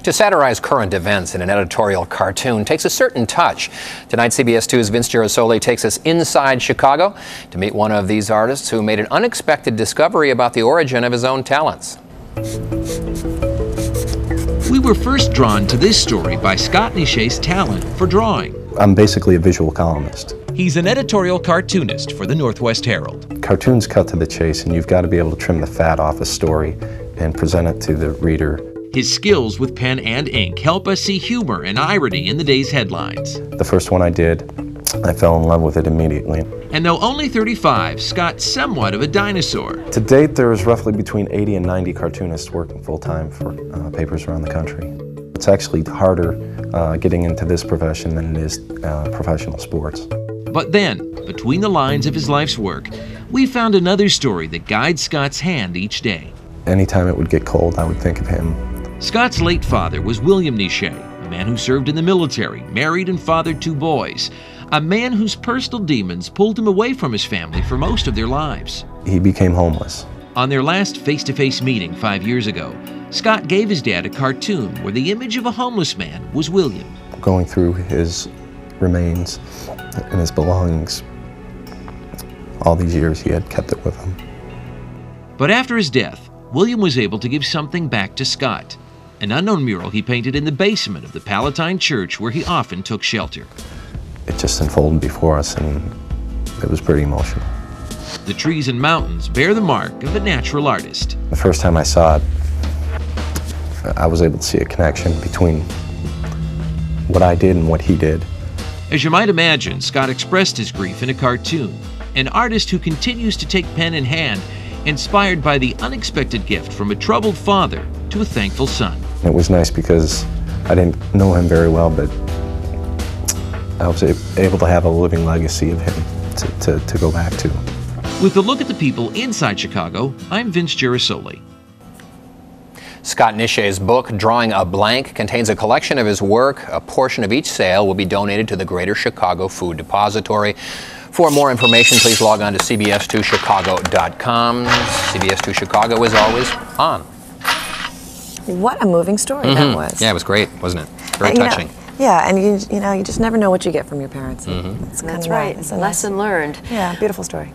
To satirize current events in an editorial cartoon takes a certain touch. Tonight, CBS 2's Vince Girasoli takes us inside Chicago to meet one of these artists who made an unexpected discovery about the origin of his own talents. We were first drawn to this story by Scott Nichet's talent for drawing. I'm basically a visual columnist. He's an editorial cartoonist for the Northwest Herald. Cartoons cut to the chase, and you've got to be able to trim the fat off a story and present it to the reader. His skills with pen and ink help us see humor and irony in the day's headlines. The first one I did, I fell in love with it immediately. And though only 35, Scott's somewhat of a dinosaur. To date, there is roughly between 80 and 90 cartoonists working full-time for papers around the country. It's actually harder getting into this profession than it is professional sports. But then, between the lines of his life's work, we found another story that guides Scott's hand each day. Anytime it would get cold, I would think of him. Scott's late father was William Nichet, a man who served in the military, married and fathered 2 boys. A man whose personal demons pulled him away from his family for most of their lives. He became homeless. On their last face-to-face meeting 5 years ago, Scott gave his dad a cartoon where the image of a homeless man was William. Going through his remains and his belongings, all these years he had kept it with him. But after his death, William was able to give something back to Scott, an unknown mural he painted in the basement of the Palatine Church where he often took shelter. It just unfolded before us, and it was pretty emotional. The trees and mountains bear the mark of a natural artist. The first time I saw it, I was able to see a connection between what I did and what he did. As you might imagine, Scott expressed his grief in a cartoon, an artist who continues to take pen in hand, inspired by the unexpected gift from a troubled father to a thankful son. It was nice because I didn't know him very well, but I was able to have a living legacy of him to go back to. With a look at the people inside Chicago, I'm Vince Girasoli. Scott Nichet's book, Drawing a Blank, contains a collection of his work. A portion of each sale will be donated to the Greater Chicago Food Depository. For more information, please log on to cbs2chicago.com. CBS2 Chicago is always on. What a moving story that was. Yeah, it was great, wasn't it? Very touching. Yeah, and you just never know what you get from your parents. That's right. It's a Lesson learned. Yeah, beautiful story.